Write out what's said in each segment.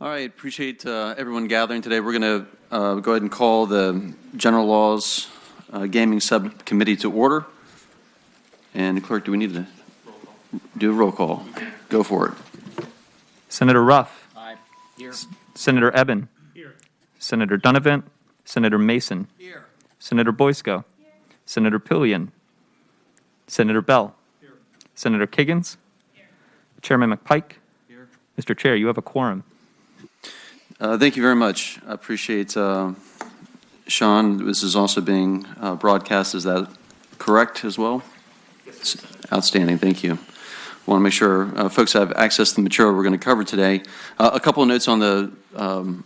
All right, appreciate everyone gathering today. We're going to go ahead and call the General Laws Gaming Subcommittee to order. And Clerk, do we need to do a roll call? Go for it. Senator Ruff. Aye. Here. Senator Eben. Here. Senator Donovan. Senator Mason. Here. Senator Boysko. Here. Senator Pillion. Senator Bell. Here. Senator Kiggins. Here. Chairman McPike. Here. Mr. Chair, you have a quorum. Thank you very much. I appreciate Sean. This is also being broadcast. Is that correct as well? Yes. Outstanding. Thank you. I want to make sure folks have access to the material we're going to cover today. A couple of notes on the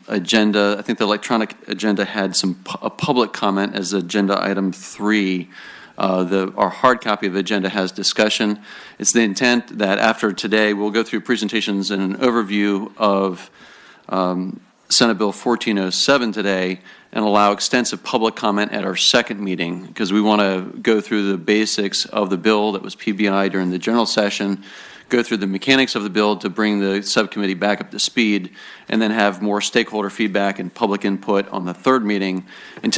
agenda. I think the electronic agenda had a public comment as agenda item 3. Our hard copy of the agenda has discussion. It's the intent that after today we'll go through presentations and an overview of Senate Bill 1407 today and allow extensive public comment at our second meeting, because we want to go through the basics of the bill that was PBI during the general session, go through the mechanics of the bill to bring the subcommittee back up to speed, and then have more stakeholder feedback and public input on the third meeting, the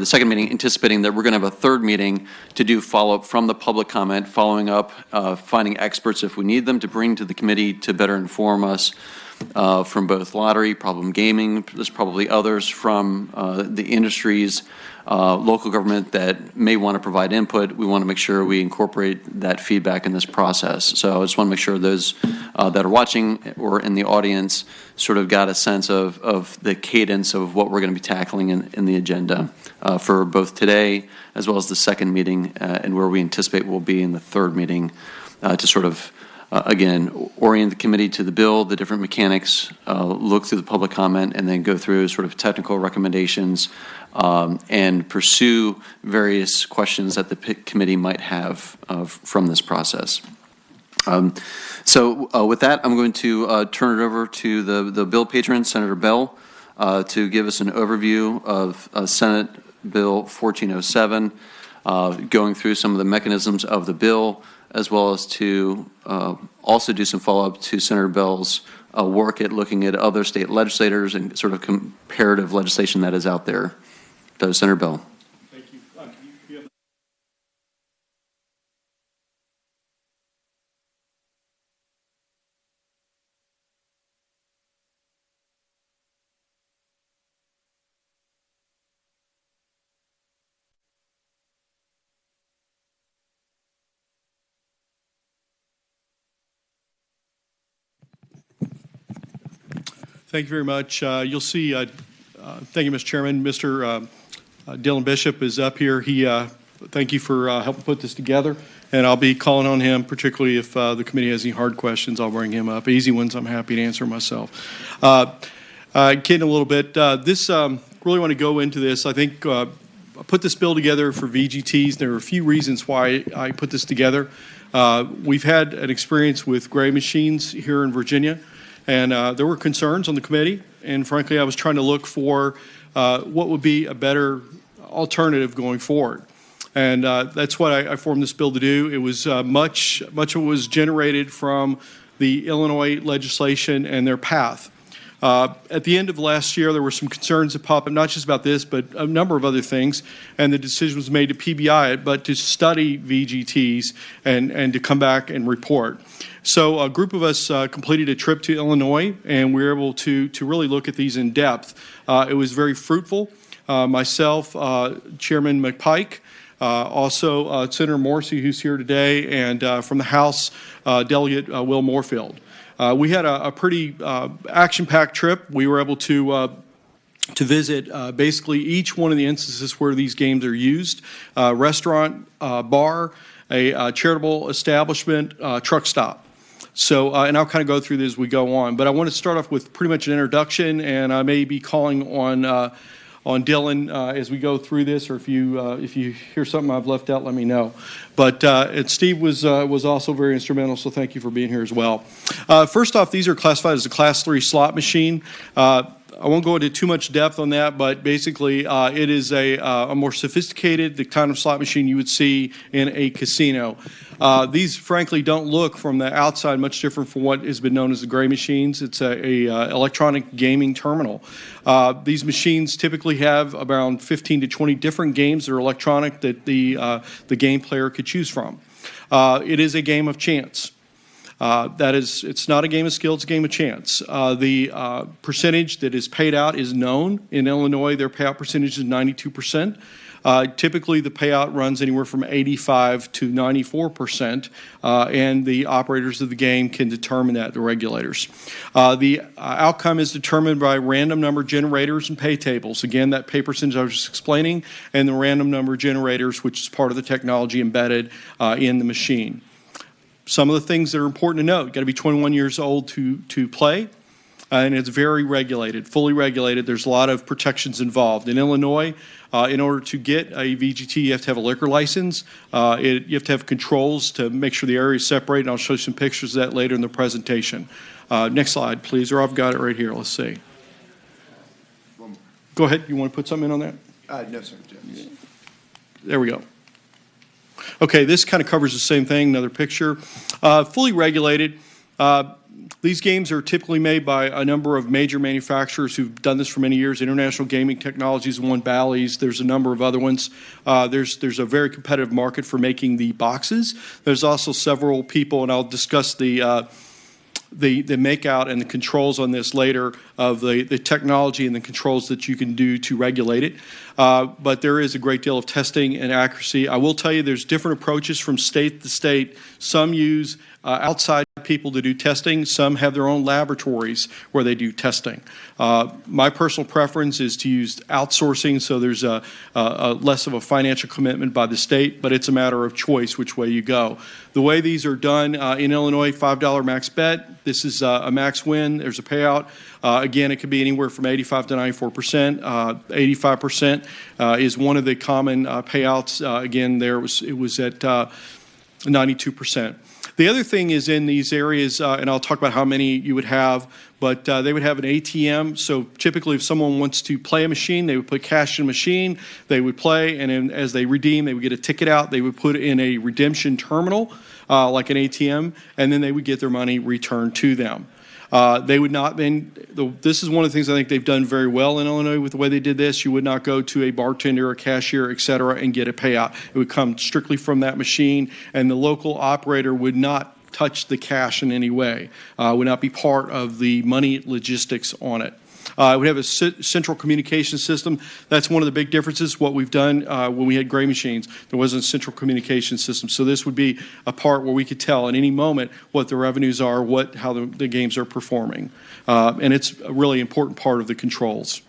second meeting, anticipating that we're going to have a third meeting to do follow-up from the public comment, following up, finding experts if we need them to bring to the committee to better inform us from both lottery, problem gaming. There's probably others from the industries, local government that may want to provide input. We want to make sure we incorporate that feedback in this process. So I just want to make sure those that are watching or in the audience sort of got a sense of the cadence of what we're going to be tackling in the agenda for both today as well as the second meeting and where we anticipate we'll be in the third meeting to sort of again, orient the committee to the bill, the different mechanics, look through the public comment, and then go through sort of technical recommendations and pursue various questions that the committee might have from this process. So with that, I'm going to turn it over to the bill patron, Senator Bell, to give us an overview of Senate Bill 1407, going through some of the mechanisms of the bill, as well as to also do some follow-up to Senator Bell's work at looking at other state legislators and sort of comparative legislation that is out there. So, Senator Bell. Thank you. Thank you very much. You'll see, thank you, Mr. Chairman. Mr. Dylan Bishop is up here. Thank you for helping put this together, and I'll be calling on him, particularly if the committee has any hard questions. I'll bring him up. Easy ones, I'm happy to answer myself. Kidding a little bit. Really want to go into this. I think I put this bill together for VGTs. There are a few reasons why I put this together. We've had an experience with gray machines here in Virginia, and there were concerns on the committee, and frankly, I was trying to look for what would be a better alternative going forward. And that's what I formed this bill to do. It was much of it was generated from the Illinois legislation and their path. At the end of last year, there were some concerns that popped up, not just about this, but a number of other things, and the decision was made to PBI it, but to study VGTs and to come back and report. So a group of us completed a trip to Illinois, and we were able to really look at these in depth. It was very fruitful. Myself, Chairman McPike, also Senator Morrissey, who's here today, and from the House, Delegate Will Moorfield. We had a pretty action-packed trip. We were able to visit basically each one of the instances where these games are used: restaurant, bar, a charitable establishment, truck stop. So, and I'll kind of go through this as we go on. But I want to start off with pretty much an introduction, and I may be calling on Dylan as we go through this, or if you hear something I've left out, let me know. But and Steve was also very instrumental, so thank you for being here as well. First off, these are classified as a Class 3 slot machine. I won't go into too much depth on that, but basically it is a more sophisticated, the kind of slot machine you would see in a casino. These, frankly, don't look from the outside much different from what has been known as the gray machines. It's a electronic gaming terminal. These machines typically have around 15 to 20 different games that are electronic that the game player could choose from. It is a game of chance. It's not a game of skill, it's a game of chance. The percentage that is paid out is known. In Illinois, their payout percentage is 92%. Typically, the payout runs anywhere from 85 to 94%, and the operators of the game can determine that, the regulators. The outcome is determined by random number generators and pay tables. Again, that pay percentage I was just explaining, and the random number generators, which is part of the technology embedded in the machine. Some of the things that are important to note: you've got to be 21 years old to play, and it's very regulated, fully regulated. There's a lot of protections involved. In Illinois, in order to get a VGT, you have to have a liquor license. You have to have controls to make sure the area is separated, and I'll show you some pictures of that later in the presentation. Next slide, please, or I've got it right here. Let's see. Go ahead. You want to put something in on that? No, sir. There we go. Okay, this kind of covers the same thing, another picture. Fully regulated. These games are typically made by a number of major manufacturers who've done this for many years. International Gaming Technologies, one Bally's. There's a number of other ones. There's a very competitive market for making the boxes. There's also several people, and I'll discuss the makeout and the controls on this later, of the technology and the controls that you can do to regulate it. But there is a great deal of testing and accuracy. I will tell you there's different approaches from state to state. Some use outside people to do testing. Some have their own laboratories where they do testing. My personal preference is to use outsourcing, so there's a less of a financial commitment by the state, but it's a matter of choice which way you go. The way these are done in Illinois, $5 max bet. This is a max win. There's a payout. Again, it could be anywhere from 85 to 94%. 85% is one of the common payouts. Again, it was at 92%. The other thing is in these areas, and I'll talk about how many you would have, but they would have an ATM. So typically if someone wants to play a machine, they would put cash in a machine, they would play, and then as they redeem, they would get a ticket out. They would put it in a redemption terminal, like an ATM, and then they would get their money returned to them. They would not then, this is one of the things I think they've done very well in Illinois with the way they did this. You would not go to a bartender or cashier, et cetera, and get a payout. It would come strictly from that machine, and the local operator would not touch the cash in any way, would not be part of the money logistics on it. We have a central communication system. That's one of the big differences. What we've done when we had gray machines, there wasn't a central communication system. So this would be a part where we could tell at any moment what the revenues are, how the games are performing. And it's a really important part of the controls.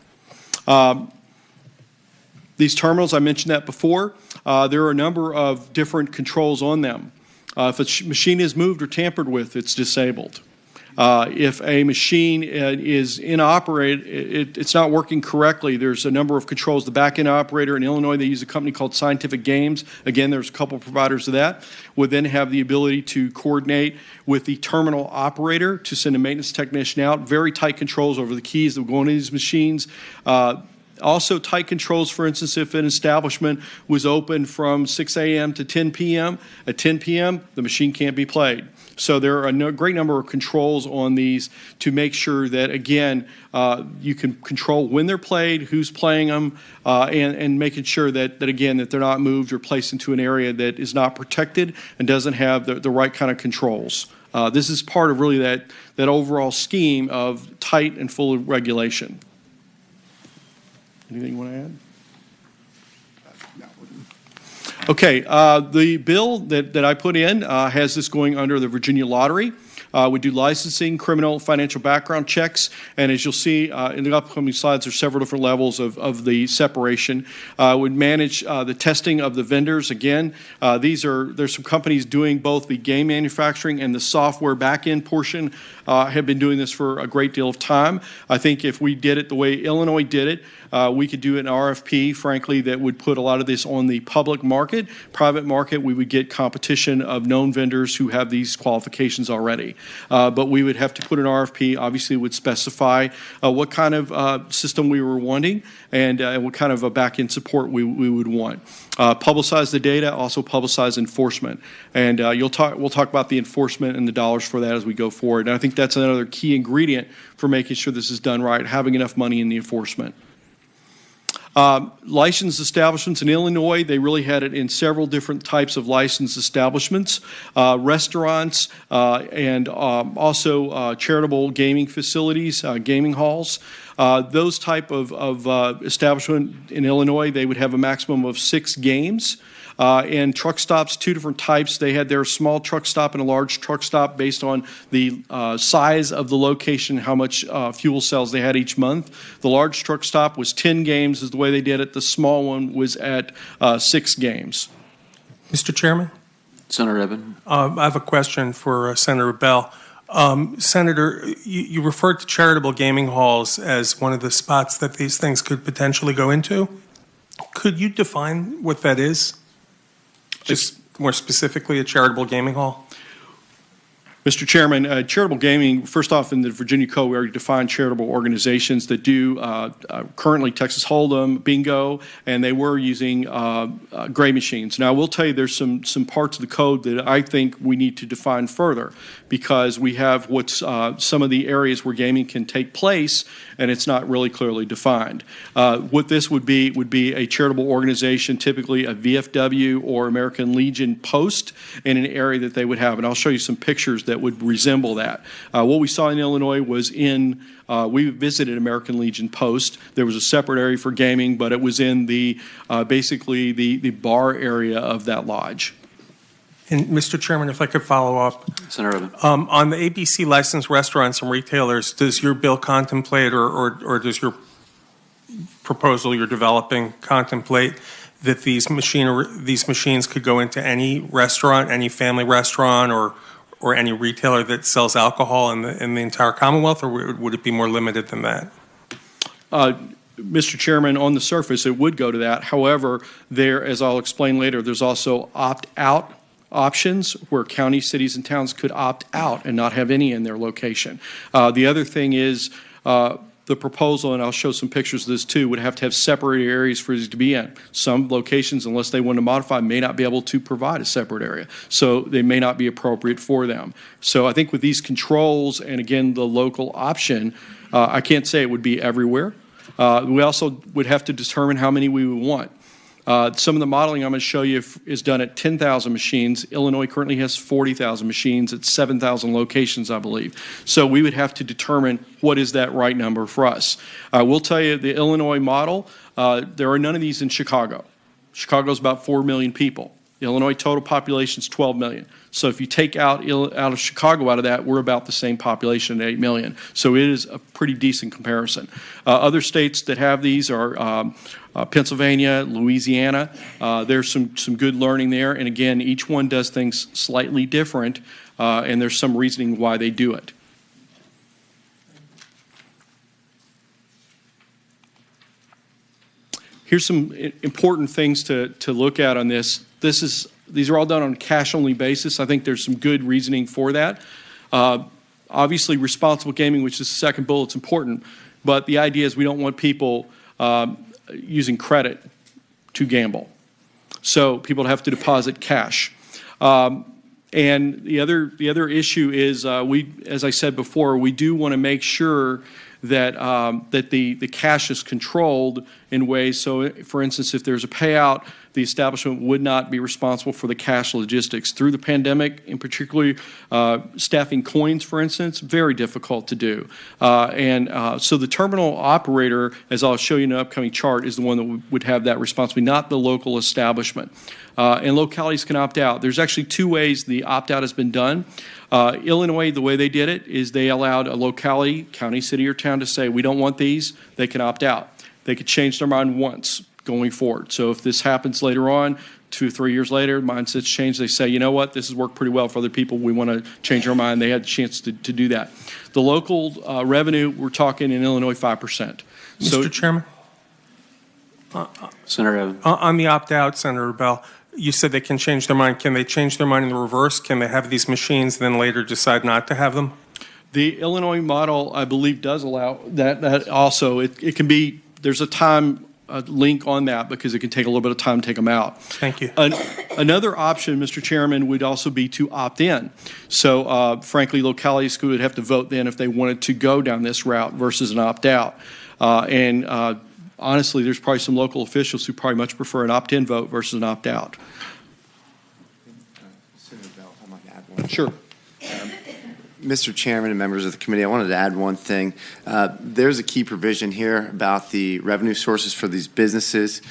These terminals, I mentioned that before. There are a number of different controls on them. If a machine is moved or tampered with, it's disabled. If a machine is inoperative, it's not working correctly, there's a number of controls. The back-end operator in Illinois, they use a company called Scientific Games. Again, there's a couple providers of that. Would then have the ability to coordinate with the terminal operator to send a maintenance technician out. Very tight controls over the keys that will go into these machines. Also tight controls, for instance, if an establishment was open from 6 a.m. to 10 p.m., at 10 p.m., the machine can't be played. So there are a great number of controls on these to make sure that, again, you can control when they're played, who's playing them, and making sure that again, that they're not moved or placed into an area that is not protected and doesn't have the right kind of controls. This is part of really that overall scheme of tight and full regulation. Anything you want to add? Okay, the bill that I put in has this going under the Virginia Lottery. We do licensing, criminal, financial background checks, and as you'll see in the upcoming slides, there's several different levels of the separation. We manage the testing of the vendors. Again, there's some companies doing both the game manufacturing and the software back-end portion, have been doing this for a great deal of time. I think if we did it the way Illinois did it, we could do an RFP, frankly, that would put a lot of this on the public market. Private market, we would get competition of known vendors who have these qualifications already. But we would have to put an RFP, obviously would specify what kind of system we were wanting and what kind of a back-end support we would want. Publicize the data, also publicize enforcement. And we'll talk about the enforcement and the dollars for that as we go forward. And I think that's another key ingredient for making sure this is done right, having enough money in the enforcement. Licensed establishments in Illinois, they really had it in several different types of licensed establishments, restaurants, and also charitable gaming facilities, gaming halls. Those type of establishment in Illinois, they would have a maximum of 6 games. And truck stops, 2 different types. They had their small truck stop and a large truck stop based on the size of the location, how much fuel cells they had each month. The large truck stop was 10 games is the way they did it. The small one was at 6 games. Mr. Chairman? Senator Evan. I have a question for Senator Bell. Senator, you referred to charitable gaming halls as one of the spots that these things could potentially go into. Could you define what that is? Just more specifically, a charitable gaming hall? Mr. Chairman, charitable gaming, first off, in the Virginia Code, we already defined charitable organizations that do currently Texas Hold'em, bingo, and they were using gray machines. Now, I will tell you there's some parts of the code that I think we need to define further because we have what's some of the areas where gaming can take place, and it's not really clearly defined. What this would be a charitable organization, typically a VFW or American Legion post in an area that they would have, and I'll show you some pictures that would resemble that. What we saw in Illinois was we visited American Legion Post. There was a separate area for gaming, but it was in the basically the bar area of that lodge. And Mr. Chairman, if I could follow up. Senator Evan. On the ABC licensed restaurants and retailers, does your bill contemplate or does your proposal you're developing contemplate that these machines could go into any restaurant, any family restaurant, or any retailer that sells alcohol in the entire Commonwealth, or would it be more limited than that? Mr. Chairman, on the surface, it would go to that. However, as I'll explain later, there's also opt-out options where counties, cities, and towns could opt out and not have any in their location. The other thing is the proposal, and I'll show some pictures of this too, would have to have separate areas for these to be in. Some locations, unless they want to modify, may not be able to provide a separate area. So they may not be appropriate for them. So I think with these controls and, again, the local option, I can't say it would be everywhere. We also would have to determine how many we would want. Some of the modeling I'm going to show you is done at 10,000 machines. Illinois currently has 40,000 machines at 7,000 locations, I believe. So we would have to determine what is that right number for us. I will tell you the Illinois model, there are none of these in Chicago. Chicago's about 4 million people. The Illinois total population is 12 million. So if you take out of Chicago out of that, we're about the same population at 8 million. So it is a pretty decent comparison. Other states that have these are Pennsylvania, Louisiana. There's some good learning there. And again, each one does things slightly different, and there's some reasoning why they do it. Here's some important things to look at on this. These are all done on a cash-only basis. I think there's some good reasoning for that. Obviously, responsible gaming, which is the second bullet, is important. But the idea is we don't want people using credit to gamble. So people have to deposit cash. And the other issue is as I said before, we do want to make sure that that the cash is controlled in ways. So, for instance, if there's a payout, the establishment would not be responsible for the cash logistics. Through the pandemic, in particular, staffing coins, for instance, very difficult to do. So the terminal operator, as I'll show you in an upcoming chart, is the one that would have that responsibility, not the local establishment. And localities can opt out. There's actually 2 ways the opt-out has been done. Illinois, the way they did it is they allowed a locality, county, city, or town to say, we don't want these, they can opt out. They could change their mind once going forward. So if this happens later on, 2 or 3 years later, mindsets change, they say, you know what, this has worked pretty well for other people, we want to change our mind. They had the chance to do that. The local revenue, we're talking in Illinois 5%. Mr. Chairman? Senator Evans. On the opt-out, Senator Bell, you said they can change their mind. Can they change their mind in the reverse? Can they have these machines, then later decide not to have them? The Illinois model, I believe, does allow that also. It can be, there's a time link on that because it can take a little bit of time to take them out. Thank you. Another option, Mr. Chairman, would also be to opt in. So frankly, localities would have to vote then if they wanted to go down this route versus an opt out. Honestly, there's probably some local officials who probably much prefer an opt-in vote versus an opt-out. Senator Bell, I might add one. Sure. Mr. Chairman and members of the committee, I wanted to add one thing. There's a key provision here about the revenue sources for these businesses.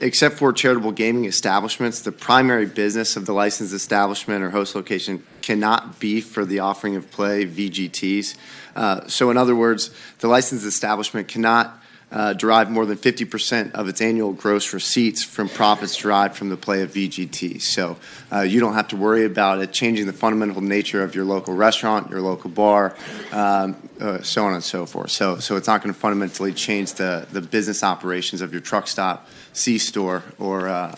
Except for charitable gaming establishments, the primary business of the licensed establishment or host location cannot be for the offering of play, VGTs. So in other words, the licensed establishment cannot derive more than 50% of its annual gross receipts from profits derived from the play of VGT. So you don't have to worry about it changing the fundamental nature of your local restaurant, your local bar, so on and so forth. So it's not going to fundamentally change the business operations of your truck stop, C-store, or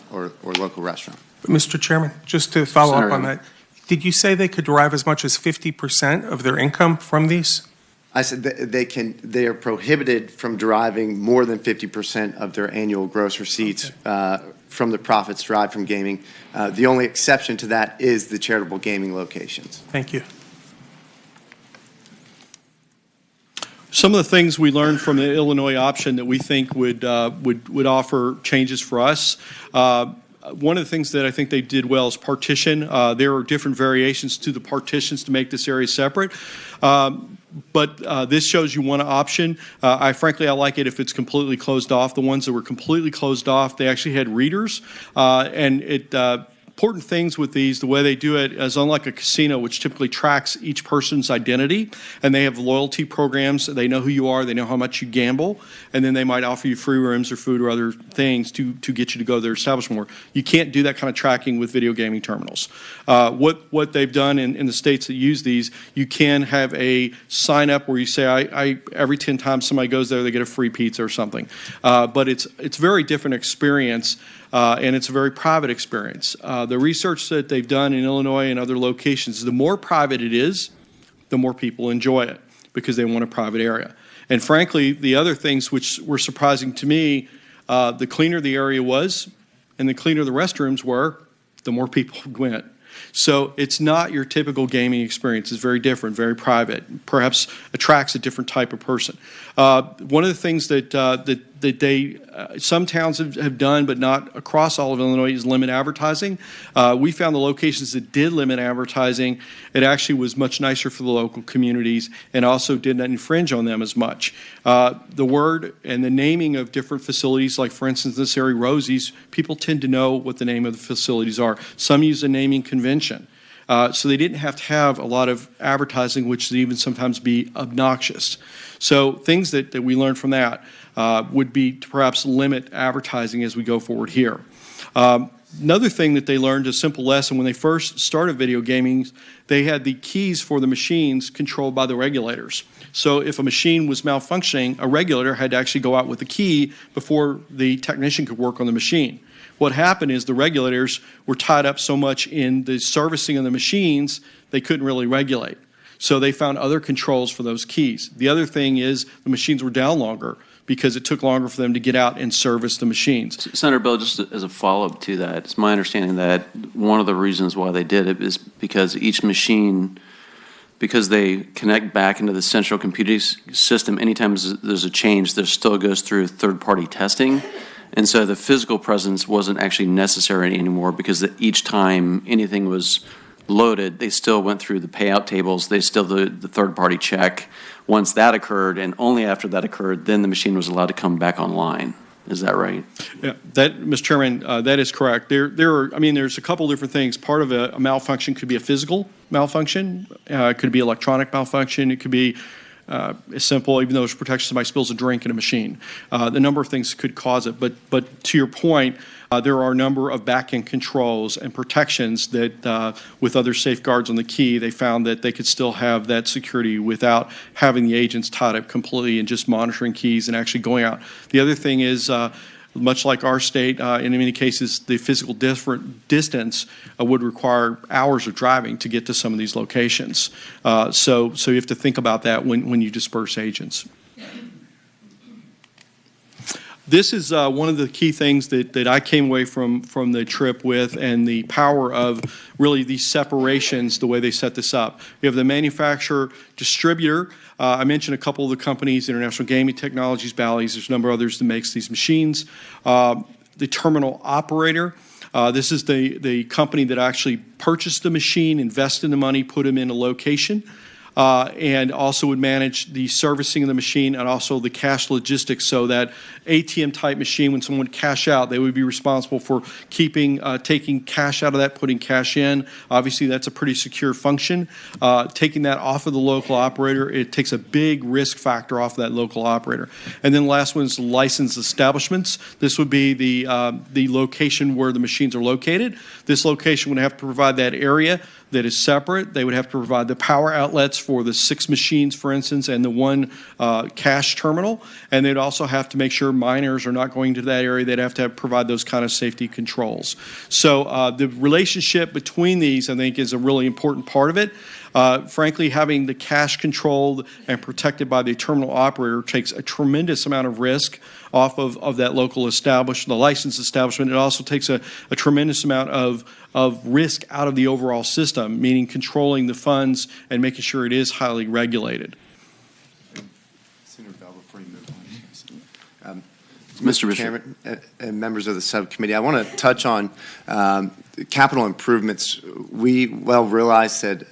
local restaurant. Mr. Chairman, just to follow Senator. up on that, did you say they could derive as much as 50% of their income from these? I said they are prohibited from deriving more than 50% of their annual gross receipts from the profits derived from gaming. The only exception to that is the charitable gaming locations. Thank you. Some of the things we learned from the Illinois option that we think would offer changes for us. One of the things that I think they did well is partition. There are different variations to the partitions to make this area separate. But this shows you one option. Frankly, I like it if it's completely closed off. The ones that were completely closed off, they actually had readers. Important things with these, the way they do it is unlike a casino, which typically tracks each person's identity, and they have loyalty programs. They know who you are. They know how much you gamble, and then they might offer you free rooms or food or other things to get you to go to their establishment more. You can't do that kind of tracking with video gaming terminals. What they've done in the states that use these, you can have a sign up where you say, I every 10 times somebody goes there, they get a free pizza or something. But it's a very different experience. And it's a very private experience. The research that they've done in Illinois and other locations, the more private it is, the more people enjoy it because they want a private area. And frankly, the other things which were surprising to me, the cleaner the area was and the cleaner the restrooms were, the more people went. So it's not your typical gaming experience. It's very different, very private, perhaps attracts a different type of person. One of the things that some towns have done, but not across all of Illinois, is limit advertising. We found the locations that did limit advertising, it actually was much nicer for the local communities and also did not infringe on them as much. The word and the naming of different facilities, like for instance this area, Rosie's, people tend to know what the name of the facilities are. Some use a naming convention. So they didn't have to have a lot of advertising, which would even sometimes be obnoxious. So things that we learned from that would be to perhaps limit advertising as we go forward here. Another thing that they learned, a simple lesson, when they first started video gaming, they had the keys for the machines controlled by the regulators. So if a machine was malfunctioning, a regulator had to actually go out with the key before the technician could work on the machine. What happened is the regulators were tied up so much in the servicing of the machines, they couldn't really regulate. So they found other controls for those keys. The other thing is the machines were down longer because it took longer for them to get out and service the machines. Senator Bell, just as a follow-up to that, it's my understanding that one of the reasons why they did it is because each machine, because they connect back into the central computing system, anytime there's a change, there still goes through third-party testing. And so the physical presence wasn't actually necessary anymore because each time anything was loaded, they still went through the payout tables, they still did the third-party check. Once that occurred, and only after that occurred, then the machine was allowed to come back online. Is that right? Yeah, Mr. Chairman, that is correct. There's a couple different things. Part of a malfunction could be a physical malfunction. It could be electronic malfunction. It could be as simple, even though it's protection, somebody spills a drink in a machine. The number of things could cause it. But to your point, there are a number of back-end controls and protections that, with other safeguards on the key, they found that they could still have that security without having the agents tied up completely and just monitoring keys and actually going out. The other thing is much like our state, in many cases, the physical distance would require hours of driving to get to some of these locations. So you have to think about that when you disperse agents. This is one of the key things that I came away from the trip with, and the power of really these separations, the way they set this up. We have the manufacturer, distributor. I mentioned a couple of the companies, International Gaming Technologies, Bally's. There's a number of others that makes these machines. The terminal operator. This is the company that actually purchased the machine, invested the money, put them in a location, and also would manage the servicing of the machine and also the cash logistics, so that ATM-type machine, when someone would cash out, they would be responsible for keeping, taking cash out of that, putting cash in. Obviously, that's a pretty secure function. Taking that off of the local operator, it takes a big risk factor off of that local operator. And then the last one is licensed establishments. This would be the location where the machines are located. This location would have to provide that area that is separate. They would have to provide the power outlets for the 6 machines, for instance, and the 1 cash terminal. And they'd also have to make sure minors are not going to that area. They'd have to provide those kind of safety controls. So the relationship between these, I think, is a really important part of it. Frankly, having the cash controlled and protected by the terminal operator takes a tremendous amount of risk off of that local establishment, the licensed establishment. It also takes a tremendous amount of risk out of the overall system, meaning controlling the funds and making sure it is highly regulated. Senator Bell, before you move on. Mr. Bishop. Chairman and members of the subcommittee, I want to touch on capital improvements. We well realize that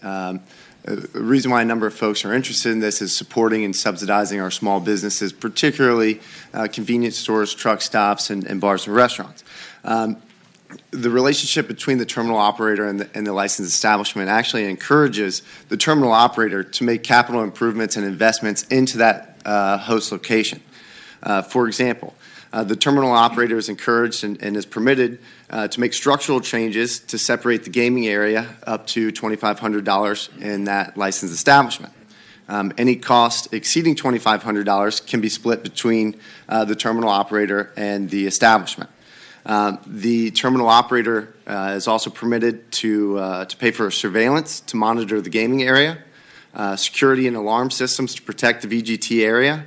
the reason why a number of folks are interested in this is supporting and subsidizing our small businesses, particularly convenience stores, truck stops, and bars and restaurants. The relationship between the terminal operator and the licensed establishment actually encourages the terminal operator to make capital improvements and investments into that host location. For example, the terminal operator is encouraged and is permitted to make structural changes to separate the gaming area up to $2,500 in that licensed establishment. Any cost exceeding $2,500 can be split between the terminal operator and the establishment. The terminal operator is also permitted to pay for surveillance to monitor the gaming area, security and alarm systems to protect the VGT area,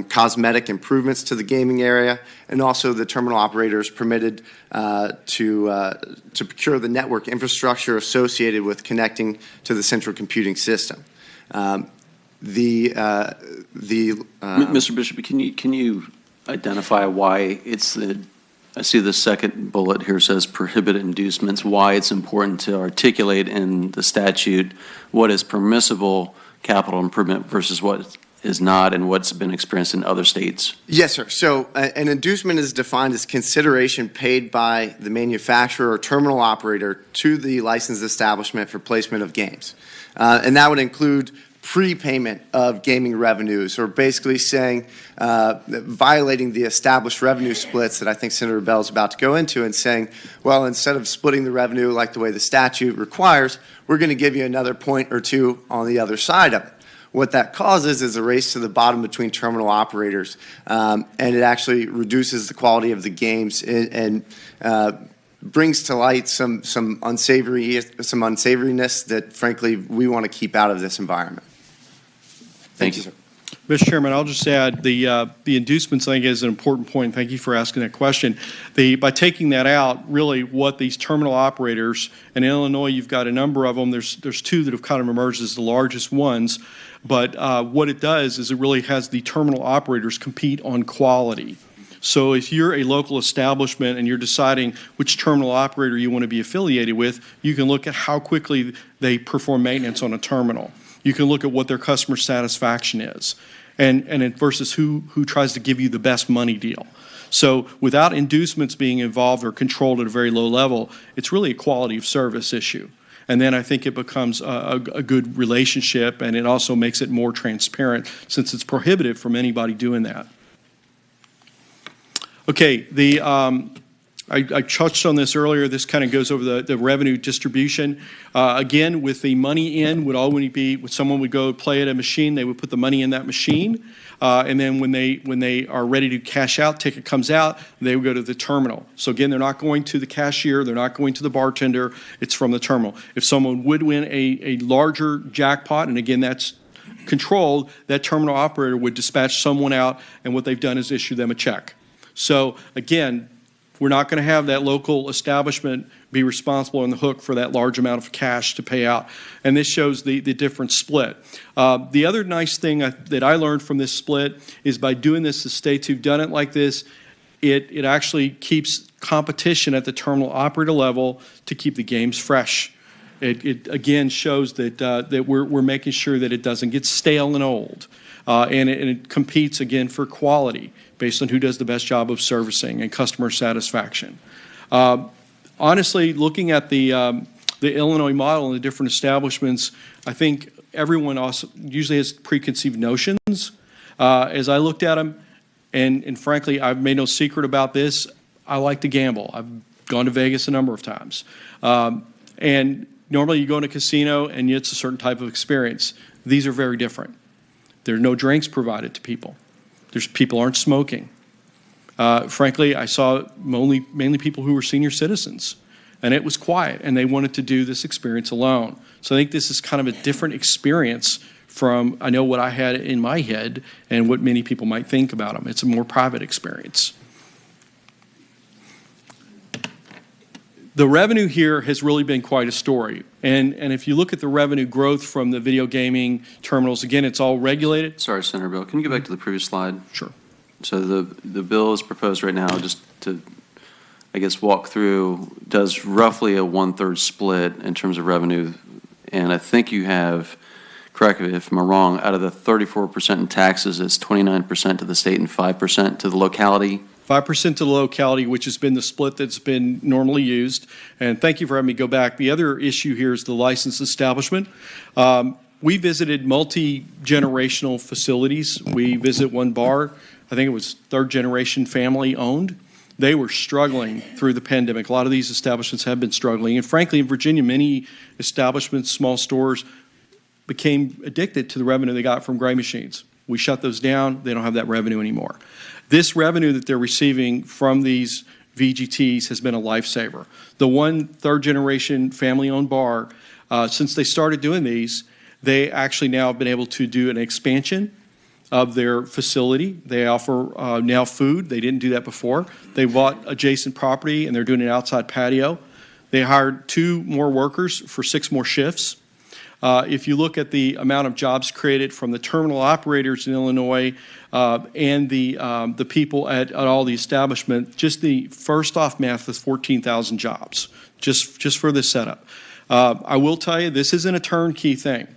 cosmetic improvements to the gaming area, and also the terminal operator is permitted to procure the network infrastructure associated with connecting to the central computing system. Mr. Bishop, can you identify why it's I see the second bullet here says prohibit inducements, why it's important to articulate in the statute what is permissible capital improvement versus what is not, and what's been experienced in other states? Yes, sir. So an inducement is defined as consideration paid by the manufacturer or terminal operator to the licensed establishment for placement of games. And that would include prepayment of gaming revenues, or basically saying, violating the established revenue splits that I think Senator Bell is about to go into, and saying, well, instead of splitting the revenue like the way the statute requires, we're going to give you another point or two on the other side of it. What that causes is a race to the bottom between terminal operators, and it actually reduces the quality of the games and brings to light some unsavoriness that, frankly, we want to keep out of this environment. Thank you, sir. Mr. Chairman, I'll just add the inducements, I think, is an important point. Thank you for asking that question. By taking that out, really what these terminal operators, and in Illinois you've got a number of them, there's 2 that have kind of emerged as the largest ones, but what it does is it really has the terminal operators compete on quality. So if you're a local establishment and you're deciding which terminal operator you want to be affiliated with, you can look at how quickly they perform maintenance on a terminal. You can look at what their customer satisfaction is, and versus who tries to give you the best money deal. So without inducements being involved or controlled at a very low level, it's really a quality of service issue. And then I think it becomes a good relationship, and it also makes it more transparent since it's prohibited from anybody doing that. Okay, I touched on this earlier. This kind of goes over the revenue distribution. Again, with the money in, would always be when someone would go play at a machine, they would put the money in that machine. And then when they are ready to cash out, ticket comes out, they would go to the terminal. So again, they're not going to the cashier, they're not going to the bartender, it's from the terminal. If someone would win a larger jackpot, and again, that's controlled, that terminal operator would dispatch someone out, and what they've done is issue them a check. So again, we're not going to have that local establishment be responsible on the hook for that large amount of cash to pay out. And this shows the different split. The other nice thing that I learned from this split is by doing this, the states who've done it like this, it actually keeps competition at the terminal operator level to keep the games fresh. It again shows that we're making sure that it doesn't get stale and old. And it competes, again, for quality based on who does the best job of servicing and customer satisfaction. Honestly, looking at the Illinois model and the different establishments, I think everyone also usually has preconceived notions. As I looked at them, and frankly, I've made no secret about this, I like to gamble. I've gone to Vegas a number of times. And normally you go in a casino and it's a certain type of experience. These are very different. There are no drinks provided to people. People aren't smoking. Frankly, I saw mainly people who were senior citizens, and it was quiet, and they wanted to do this experience alone. So I think this is kind of a different experience from, I know what I had in my head and what many people might think about them. It's a more private experience. The revenue here has really been quite a story. And if you look at the revenue growth from the video gaming terminals, again, it's all regulated. Sorry, Senator Bill. Can you go back to the previous slide? Sure. So the bill is proposed right now, just to, I guess, walk through, does roughly a 1/3 split in terms of revenue. And I think you have, correct me if I'm wrong, out of the 34% in taxes, it's 29% to the state and 5% to the locality. 5% to the locality, which has been the split that's been normally used. And thank you for having me go back. The other issue here is the licensed establishment. We visited multi-generational facilities. We visit one bar, I think it was third-generation family owned. They were struggling through the pandemic. A lot of these establishments have been struggling. And frankly, in Virginia, many establishments, small stores, became addicted to the revenue they got from gray machines. We shut those down. They don't have that revenue anymore. This revenue that they're receiving from these VGTs has been a lifesaver. The one third-generation family-owned bar, since they started doing these, they actually now have been able to do an expansion of their facility. They offer now food. They didn't do that before. They bought adjacent property, and they're doing an outside patio. They hired 2 more workers for 6 more shifts. If you look at the amount of jobs created from the terminal operators in Illinois and the people at all the establishment, just the first off math is 14,000 jobs just for this setup. I will tell you, this isn't a turnkey thing.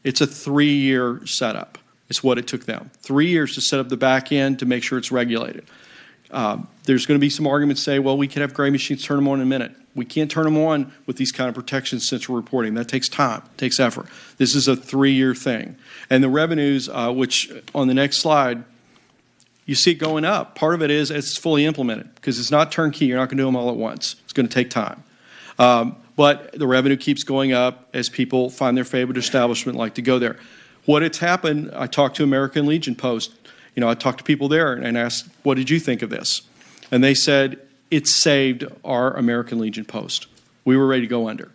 It's a 3-year setup. It's what it took them. 3 years to set up the back end to make sure it's regulated. There's going to be some arguments say, well, we can have gray machines turn them on in a minute. We can't turn them on with these kind of protections since we're reporting. That takes time, takes effort. This is a 3-year thing. And the revenues, which on the next slide, you see it going up. Part of it is it's fully implemented because it's not turnkey. You're not going to do them all at once. It's going to take time. But the revenue keeps going up as people find their favorite establishment, like to go there. What it's happened, I talked to American Legion Post. I talked to people there and asked, what did you think of this? And they said, it saved our American Legion Post. We were ready to go under.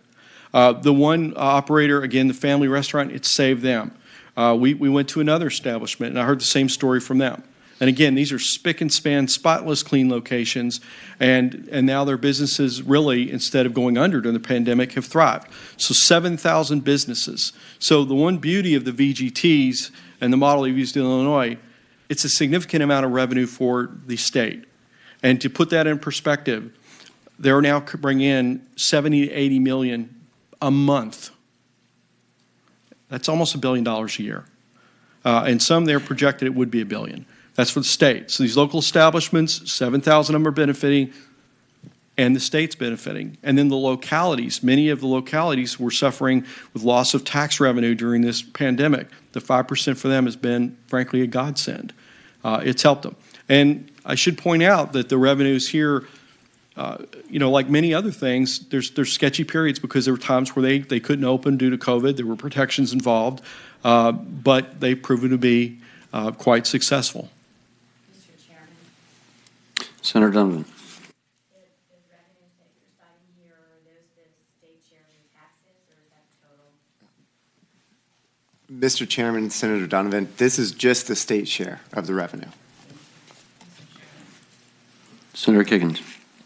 The one operator, again, the family restaurant, it saved them. We went to another establishment, and I heard the same story from them. And again, these are spick and span, spotless, clean locations, and now their businesses really, instead of going under during the pandemic, have thrived. So 7,000 businesses. So the one beauty of the VGTs and the model you've used in Illinois, it's a significant amount of revenue for the state. And to put that in perspective, they're now bringing in $70 to $80 million a month. That's almost $1 billion a year. And some there projected it would be $1 billion. That's for the state. So these local establishments, 7,000 of them are benefiting, and the state's benefiting. And then the localities, many of the localities were suffering with loss of tax revenue during this pandemic. The 5% for them has been, frankly, a godsend. It's helped them. And I should point out that the revenues here like many other things, there's sketchy periods because there were times where they couldn't open due to COVID. There were protections involved, but they've proven to be quite successful. Mr. Chairman, Senator Donovan. the revenues that you're citing here, are those the state share of taxes, or is that total? Mr. Chairman, Senator Donovan, this is just the state share of the revenue. Senator Kiggins.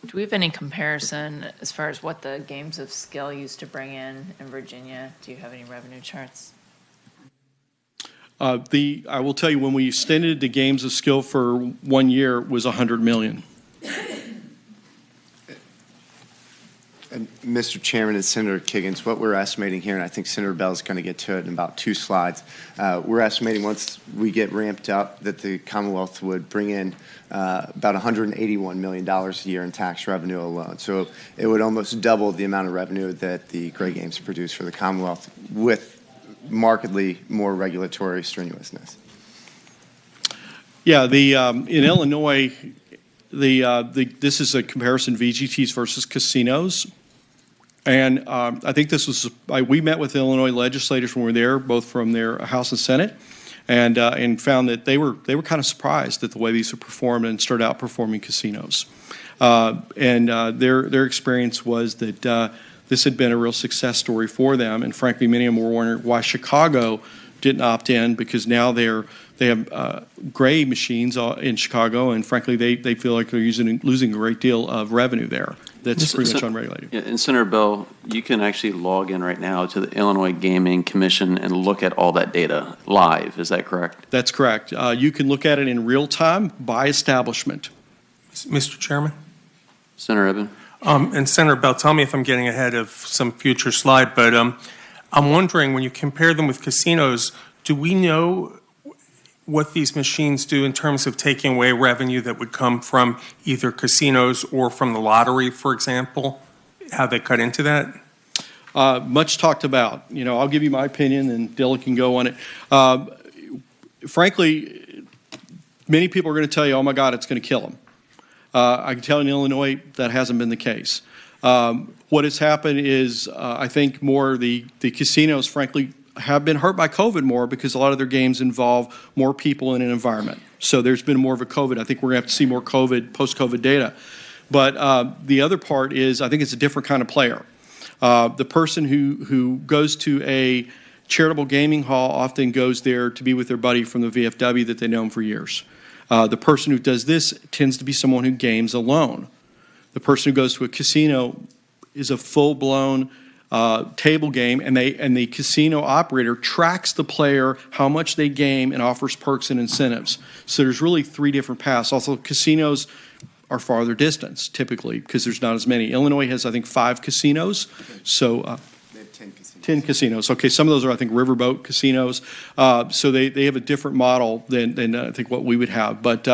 Do we have any comparison as far as what the games of skill used to bring in Virginia? Do you have any revenue charts? I will tell you, when we extended the games of skill for 1 year, it was $100 million. And Mr. Chairman and Senator Kiggins, what we're estimating here, and I think Senator Bell is going to get to it in about 2 slides, we're estimating once we get ramped up that the Commonwealth would bring in about $181 million a year in tax revenue alone. So it would almost double the amount of revenue that the Gray Games produce for the Commonwealth with markedly more regulatory strenuousness. Yeah, in Illinois, this is a comparison VGTs versus casinos. And I think this was, we met with Illinois legislators when we were there, both from their House and Senate, and found that they were kind of surprised at the way these were performed and started outperforming casinos. Their experience was that this had been a real success story for them, and frankly, many of them were wondering why Chicago didn't opt in, because now they have gray machines in Chicago, and frankly, they feel like they're losing a great deal of revenue there. That's pretty much unregulated. Yeah, and Senator Bell, you can actually log in right now to the Illinois Gaming Commission and look at all that data live. Is that correct? That's correct. You can look at it in real time by establishment. Mr. Chairman? Senator Eben. And Senator Bell, tell me if I'm getting ahead of some future slide, but I'm wondering, when you compare them with casinos, do we know what these machines do in terms of taking away revenue that would come from either casinos or from the lottery, for example, how they cut into that? Much talked about. I'll give you my opinion, and Dylan can go on it. Frankly, many people are going to tell you, oh my God, it's going to kill them. I can tell in Illinois that hasn't been the case. What has happened is, I think more the casinos, frankly, have been hurt by COVID more because a lot of their games involve more people in an environment. So there's been more of a COVID. I think we're going to have to see more post-COVID data. But the other part is, I think it's a different kind of player. The person who goes to a charitable gaming hall often goes there to be with their buddy from the VFW that they know him for years. The person who does this tends to be someone who games alone. The person who goes to a casino is a full-blown table game, and the casino operator tracks the player, how much they game, and offers perks and incentives. So there's really 3 different paths. Also, casinos are farther distance, typically, because there's not as many. Illinois has, I think, 5 casinos. So They have 10 casinos. 10 casinos. Okay, some of those are, I think, riverboat casinos. So they have a different model than I think what we would have. But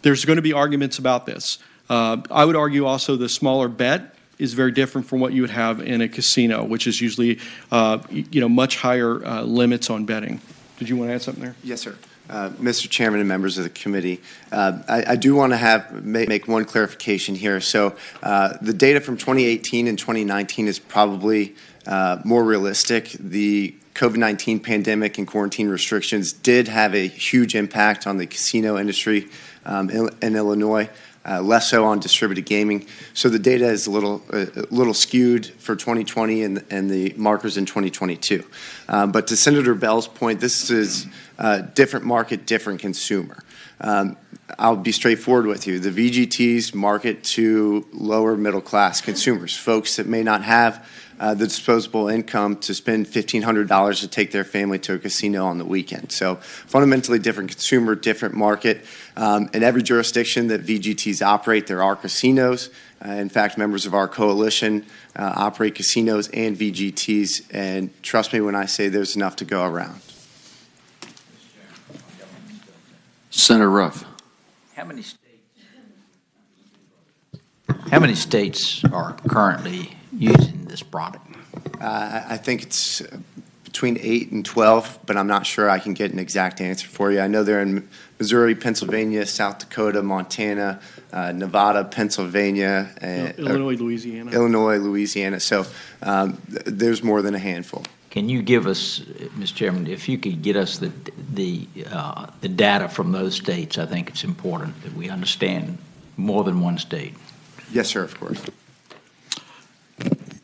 there's going to be arguments about this. I would argue also the smaller bet is very different from what you would have in a casino, which is usually much higher limits on betting. Did you want to add something there? Yes, sir. Mr. Chairman and members of the committee, I do want to make one clarification here. So the data from 2018 and 2019 is probably more realistic. The COVID-19 pandemic and quarantine restrictions did have a huge impact on the casino industry in Illinois. Less so on distributed gaming. So the data is a little skewed for 2020 and the markers in 2022. But to Senator Bell's point, this is different market, different consumer. I'll be straightforward with you. The VGTs market to lower middle class consumers, folks that may not have the disposable income to spend $1,500 to take their family to a casino on the weekend. So fundamentally different consumer, different market. In every jurisdiction that VGTs operate, there are casinos. In fact, members of our coalition operate casinos and VGTs, and trust me when I say there's enough to go around. Senator Ruff. How many states are currently using this product? I think it's between 8 and 12, but I'm not sure I can get an exact answer for you. I know they're in Missouri, Pennsylvania, South Dakota, Montana, Nevada, Pennsylvania, and Illinois, Louisiana. Illinois, Louisiana. So there's more than a handful. Can you give us, Mr. Chairman, if you could get us the data from those states? I think it's important that we understand more than one state. Yes, sir, of course.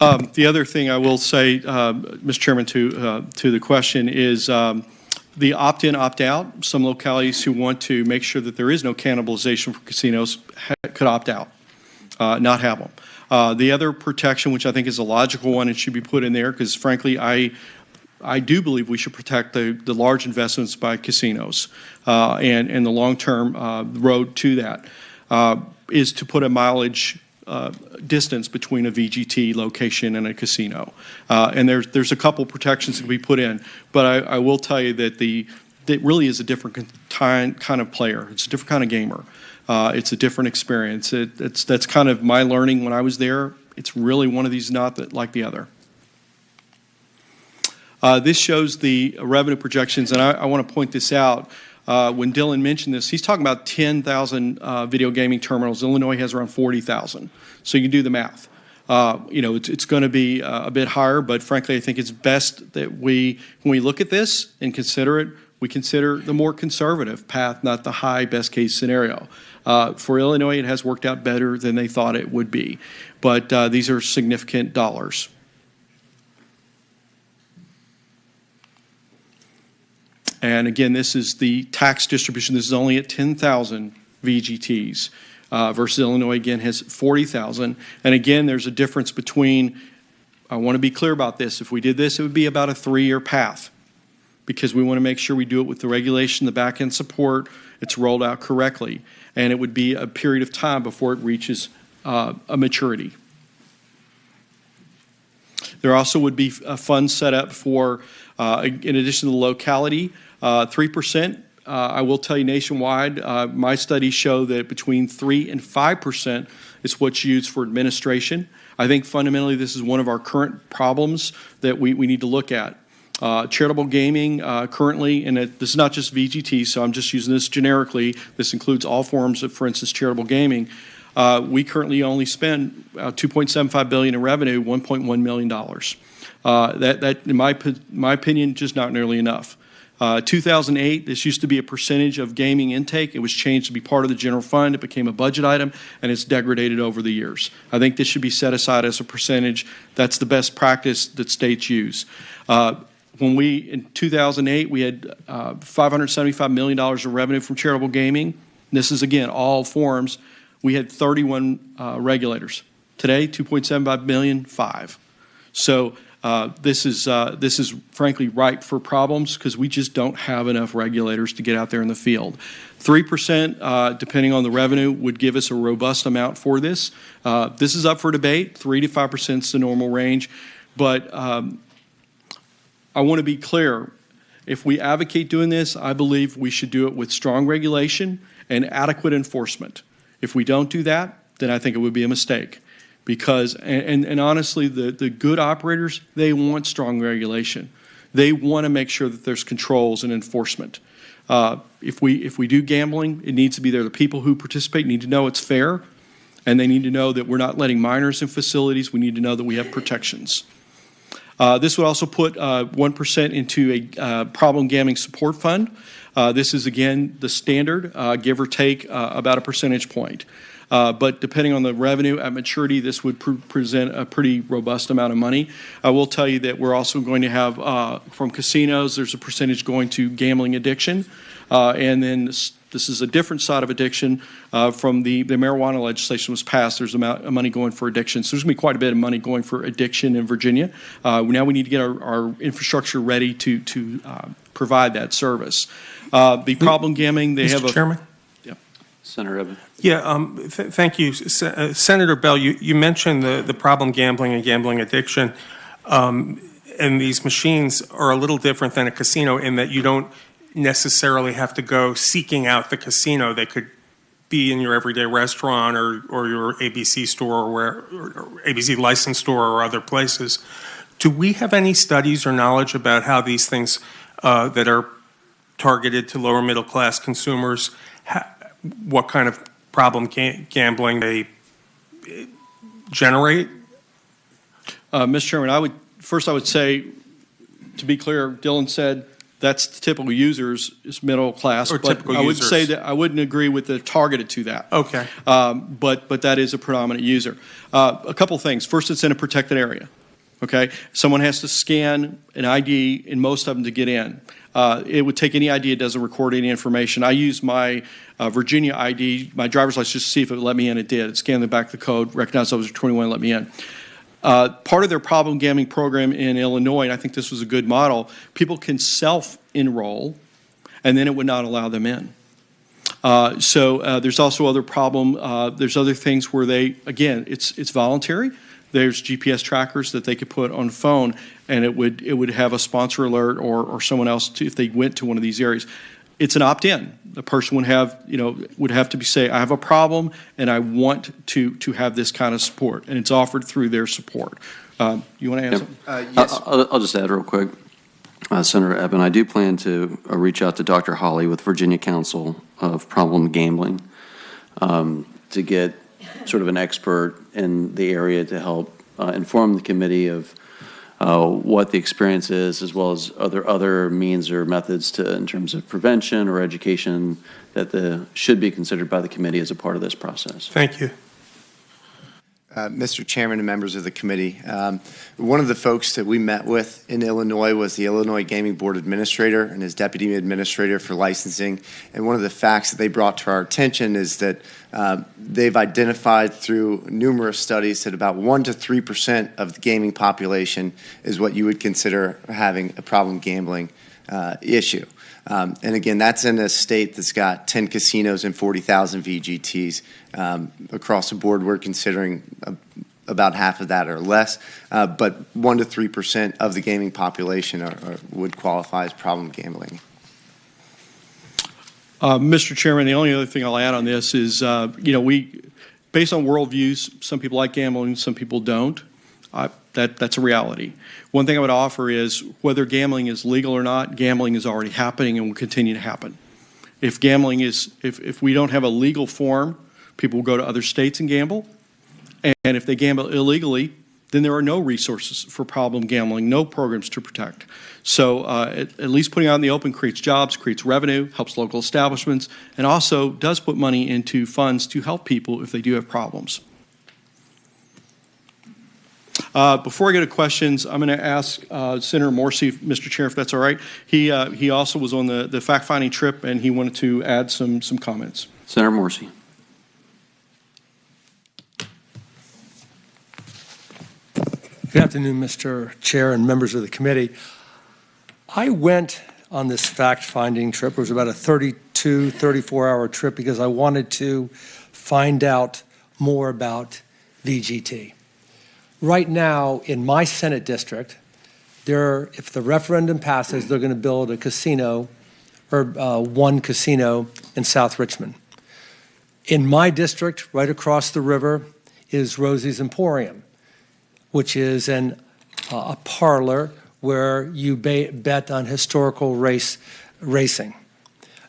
The other thing I will say, Mr. Chairman, to the question is the opt-in, opt-out. Some localities who want to make sure that there is no cannibalization for casinos could opt out, not have them. The other protection, which I think is a logical one and should be put in there, because frankly, I do believe we should protect the large investments by casinos and the long-term road to that, is to put a mileage distance between a VGT location and a casino. And there's a couple protections that can be put in, but I will tell you that it really is a different kind of player. It's a different kind of gamer. It's a different experience. That's kind of my learning when I was there. It's really one of these not like the other. This shows the revenue projections, and I want to point this out. When Dylan mentioned this, he's talking about 10,000 video gaming terminals. Illinois has around 40,000. So you can do the math. It's going to be a bit higher, but frankly, I think it's best that when we look at this and consider it, we consider the more conservative path, not the high best case scenario. For Illinois, it has worked out better than they thought it would be, but these are significant dollars. And again, this is the tax distribution. This is only at 10,000 VGTs versus Illinois, again, has 40,000. And again, there's a difference between, I want to be clear about this. If we did this, it would be about a 3-year path because we want to make sure we do it with the regulation, the back-end support, it's rolled out correctly. And it would be a period of time before it reaches a maturity. There also would be a fund set up for, in addition to the locality, 3%. I will tell you nationwide, my studies show that between 3 and 5% is what's used for administration. I think fundamentally this is one of our current problems that we need to look at. Charitable gaming currently, and this is not just VGT, so I'm just using this generically. This includes all forms of, for instance, charitable gaming. We currently only spend $2.75 billion in revenue, $1.1 million. That, in my opinion, just not nearly enough. 2008, this used to be a percentage of gaming intake. It was changed to be part of the general fund. It became a budget item, and it's degraded over the years. I think this should be set aside as a percentage. That's the best practice that states use. In 2008, we had $575 million of revenue from charitable gaming. This is, again, all forms. We had 31 regulators. Today, 2.75 million, 5. So this is frankly ripe for problems because we just don't have enough regulators to get out there in the field. 3%, depending on the revenue, would give us a robust amount for this. This is up for debate. 3 to 5% is the normal range. But I want to be clear. If we advocate doing this, I believe we should do it with strong regulation and adequate enforcement. If we don't do that, then I think it would be a mistake. Because, and honestly, the good operators, they want strong regulation. They want to make sure that there's controls and enforcement. If we do gambling, it needs to be there. The people who participate need to know it's fair, and they need to know that we're not letting minors in facilities. We need to know that we have protections. This would also put 1% into a problem gambling support fund. This is, again, the standard, give or take about a percentage point. But depending on the revenue at maturity, this would present a pretty robust amount of money. I will tell you that we're also going to have, from casinos, there's a percentage going to gambling addiction. And then this is a different side of addiction. From the marijuana legislation was passed, there's amount of money going for addiction. So there's going to be quite a bit of money going for addiction in Virginia. Now we need to get our infrastructure ready to provide that service. The problem gambling, they have a... Mr. Chairman? Senator Evans. Yeah, thank you. Senator Bell, you mentioned the problem gambling and gambling addiction. And these machines are a little different than a casino in that you don't necessarily have to go seeking out the casino. They could be in your everyday restaurant or your ABC store or ABC licensed store or other places. Do we have any studies or knowledge about how these things that are targeted to lower middle class consumers, what kind of problem gambling they generate? Mr. Chairman, I would say, to be clear, Dylan said that's the typical users is middle class. Or but typical I would users. say that I wouldn't agree with the targeted to that. Okay. But that is a predominant user. A couple things. First, it's in a protected area. Okay, someone has to scan an ID in most of them to get in. It would take any ID, it doesn't record any information. I use my Virginia ID, my driver's license, just to see if it would let me in. It did. It scanned the back of the code, recognized I was 21, and let me in. Part of their problem gambling program in Illinois, and I think this was a good model, people can self-enroll, and then it would not allow them in. So there's also other problem. There's other things where they, again, it's voluntary. There's GPS trackers that they could put on phone, and it would have a sponsor alert or someone else if they went to one of these areas. It's an opt-in. The person would have to say, I have a problem, and I want to have this kind of support, and it's offered through their support. You want to answer? Yes. I'll just add real quick. Senator Eben, I do plan to reach out to Dr. Hawley with Virginia Council of Problem Gambling to get sort of an expert in the area to help inform the committee of what the experience is, as well as other means or methods in terms of prevention or education that should be considered by the committee as a part of this process. Thank you. Mr. Chairman and members of the committee, one of the folks that we met with in Illinois was the Illinois Gaming Board Administrator and his Deputy Administrator for Licensing. And one of the facts that they brought to our attention is that they've identified through numerous studies that about 1% to 3% of the gaming population is what you would consider having a problem gambling issue. And again, that's in a state that's got 10 casinos and 40,000 VGTs. Across the board, we're considering about half of that or less, but 1% to 3% of the gaming population would qualify as problem gambling. Mr. Chairman, the only other thing I'll add on this is, we, based on worldviews, some people like gambling, some people don't. That's a reality. One thing I would offer is whether gambling is legal or not, gambling is already happening and will continue to happen. If gambling is, if we don't have a legal form, people will go to other states and gamble. And if they gamble illegally, then there are no resources for problem gambling, no programs to protect. So at least putting out in the open creates jobs, creates revenue, helps local establishments, and also does put money into funds to help people if they do have problems. Before I go to questions, I'm going to ask Senator Morsi, Mr. Chair, if that's all right. He also was on the fact-finding trip, and he wanted to add some comments. Senator Morsi. Good afternoon, Mr. Chair and members of the committee. I went on this fact-finding trip. It was about a 32, 34-hour trip because I wanted to find out more about VGT. Right now, in my Senate district, if the referendum passes, they're going to build a casino, or one casino in South Richmond. In my district, right across the river, is Rosie's Emporium, which is a parlor where you bet on historical racing.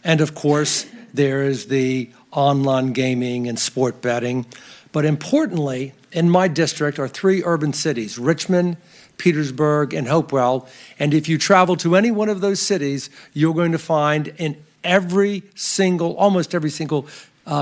And of course, there is the online gaming and sport betting. But importantly, in my district are 3 urban cities, Richmond, Petersburg, and Hopewell. And if you travel to any one of those cities, you're going to find in almost every single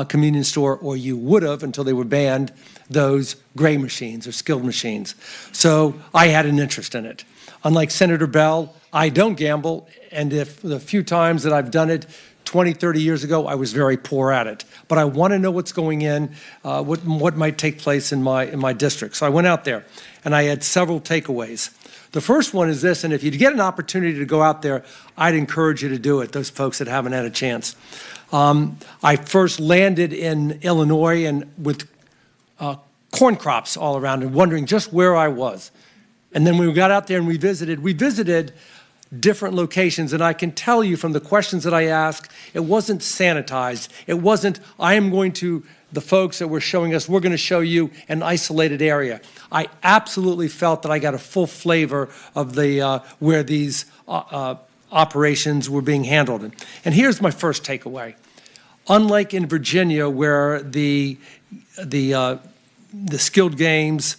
convenience store, or you would have until they were banned, those gray machines or skilled machines. So I had an interest in it. Unlike Senator Bell, I don't gamble, and if the few times that I've done it 20, 30 years ago, I was very poor at it. But I want to know what's going in, what might take place in my district. So I went out there, and I had several takeaways. The first one is this, and if you get an opportunity to go out there, I'd encourage you to do it, those folks that haven't had a chance. I first landed in Illinois and with corn crops all around and wondering just where I was. And then we got out there and we visited different locations, and I can tell you from the questions that I asked, it wasn't sanitized. It wasn't, the folks that were showing us, we're going to show you an isolated area. I absolutely felt that I got a full flavor of where these operations were being handled. And here's my first takeaway. unlike in Virginia, where the skilled games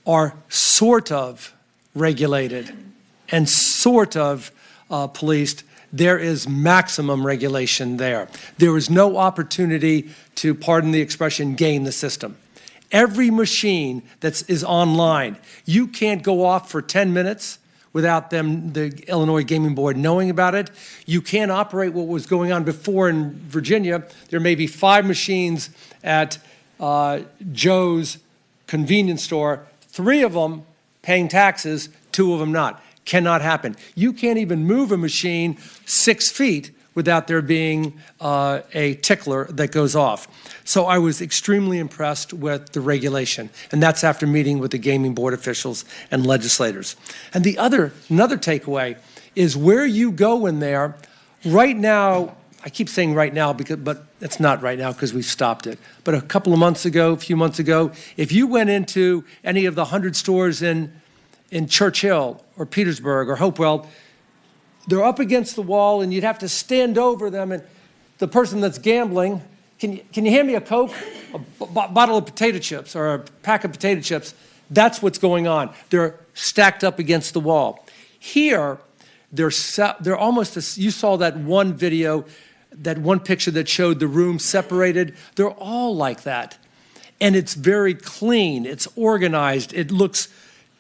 are sort of regulated and sort of policed, there is maximum regulation there. There is no opportunity to, pardon the expression, game the system. Every machine that is online, you can't go off for 10 minutes without the Illinois Gaming Board knowing about it. You can't operate what was going on before in Virginia. There may be 5 machines at Joe's convenience store, 3 of them paying taxes, 2 of them not. Cannot happen. You can't even move a machine 6 feet without there being a tickler that goes off. So I was extremely impressed with the regulation, and that's after meeting with the gaming board officials and legislators. And another takeaway is where you go in there. Right now, I keep saying right now, but it's not right now because we've stopped it. But a few months ago, if you went into any of the 100 stores in Churchill or Petersburg or Hopewell, they're up against the wall and you'd have to stand over them, and the person that's gambling, can you hand me a Coke, a bottle of potato chips or a pack of potato chips? That's what's going on. They're stacked up against the wall. Here, they're almost, you saw that one video, that one picture that showed the room separated. They're all like that. And it's very clean, it's organized, it looks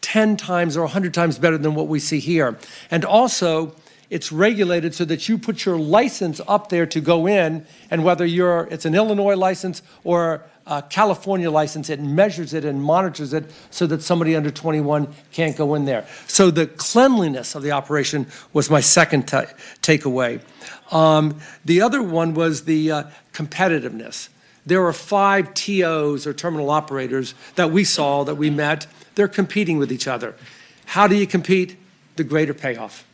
10 times or 100 times better than what we see here. And also, it's regulated so that you put your license up there to go in, and whether it's an Illinois license or a California license, it measures it and monitors it so that somebody under 21 can't go in there. So the cleanliness of the operation was my second takeaway. The other one was the competitiveness. There are 5 TOs or terminal operators that we saw, that we met. They're competing with each other. How do you compete? The greater payoff.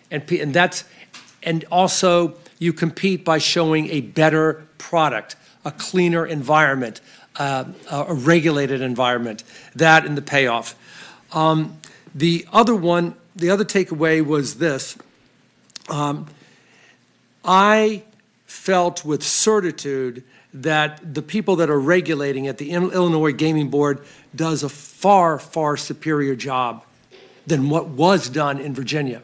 And also you compete by showing a better product, a cleaner environment, a regulated environment, that and the payoff. The other takeaway was this. I felt with certitude that the people that are regulating at the Illinois Gaming Board does a far, far superior job than what was done in Virginia.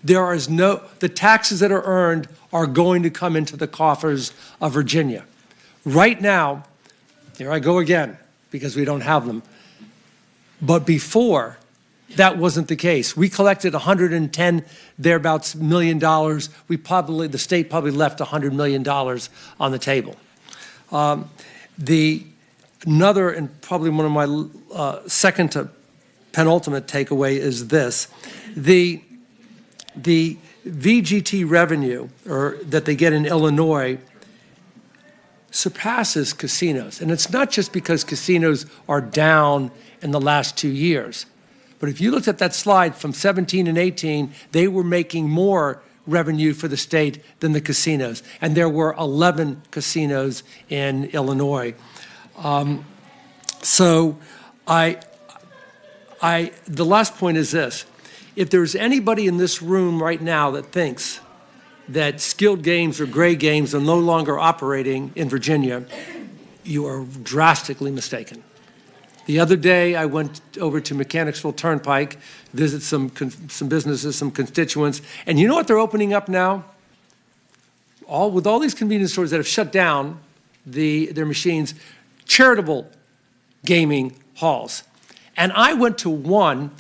The taxes that are earned are going to come into the coffers of Virginia. Right now, here I go again, because we don't have them. But before, that wasn't the case. We collected 110 thereabouts $1 million. The state probably left $100 million on the table. Another, and probably one of my second to penultimate takeaway is this. The VGT revenue that they get in Illinois surpasses casinos. And it's not just because casinos are down in the last 2 years. But if you looked at that slide from 17 and 18, they were making more revenue for the state than the casinos. And there were 11 casinos in Illinois. The last point is this. If there's anybody in this room right now that thinks that skilled games or gray games are no longer operating in Virginia, you are drastically mistaken. The other day, I went over to Mechanicsville Turnpike, visit some businesses, some constituents, and you know what they're opening up now? With all these convenience stores that have shut down their machines, charitable gaming halls. And I went to one,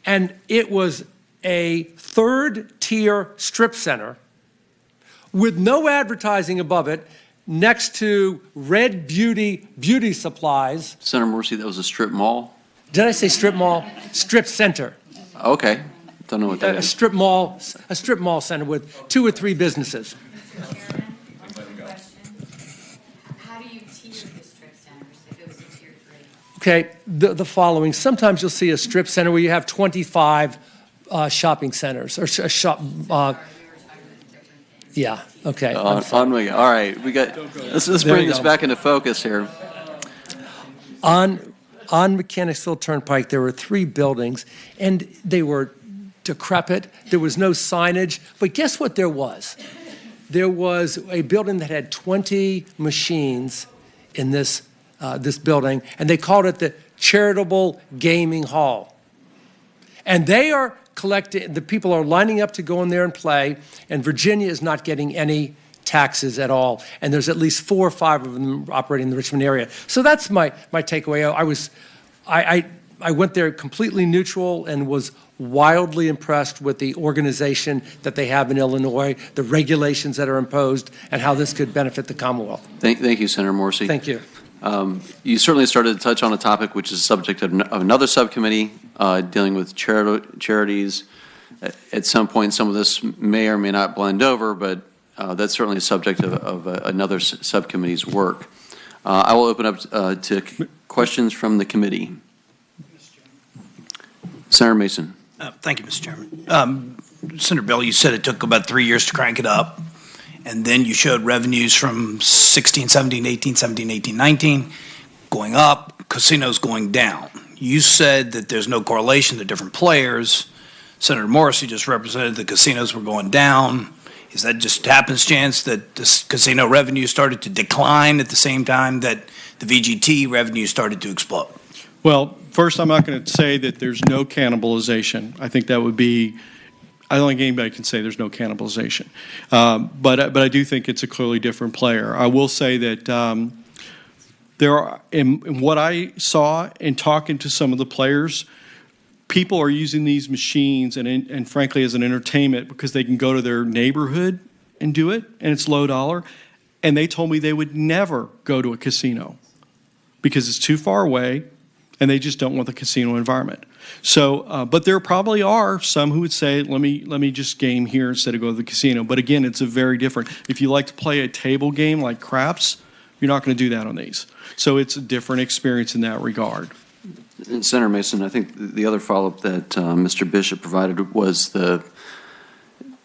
and it was a third-tier strip center with no advertising above it, next to Red Beauty Supplies. Senator Morrissey, that was a strip mall? Did I say strip mall? Strip center. Okay. Don't know what that is. A strip mall center with 2 or 3 businesses. Chairman, one question. How do you tier the strip centers if it was a tier 3? Okay, the following. Sometimes you'll see a strip center where you have 25 shopping centers or shop. Yeah. Okay. All right. Let's bring this back into focus here. On Mechanicsville Turnpike, there were 3 buildings, and they were decrepit. There was no signage. But guess what there was? there was a building that had 20 machines in this building, and they called it the Charitable Gaming Hall. And they are collecting, the people are lining up to go in there and play, and Virginia is not getting any taxes at all. And there's at least 4 or 5 of them operating in the Richmond area. So that's my takeaway. I went there completely neutral and was wildly impressed with the organization that they have in Illinois, the regulations that are imposed, and how this could benefit the Commonwealth. Thank you, Senator Morrissey. Thank you. You certainly started to touch on a topic which is the subject of another subcommittee dealing with charities. At some point, some of this may or may not blend over, but that's certainly a subject of another subcommittee's work. I will open up to questions from the committee. Senator Mason. Thank you, Mr. Chairman. Senator Bill, you said it took about 3 years to crank it up, and then you showed revenues from 16, 17, 18, 17, 18, 19 going up, casinos going down. You said that there's no correlation to different players. Senator Morrissey just represented the casinos were going down. Is that just happenstance that this casino revenue started to decline at the same time that the VGT revenue started to explode? Well, first, I'm not going to say that there's no cannibalization. I think that would be, I don't think anybody can say there's no cannibalization. But I do think it's a clearly different player. I will say that there are, in what I saw in talking to some of the players, people are using these machines and frankly as an entertainment because they can go to their neighborhood and do it, and it's low dollar. And they told me they would never go to a casino because it's too far away, and they just don't want the casino environment. So, but there probably are some who would say, let me just game here instead of go to the casino. But again, it's a very different. If you like to play a table game like craps, you're not going to do that on these. So it's a different experience in that regard. And Senator Mason, I think the other follow-up that Mr. Bishop provided was the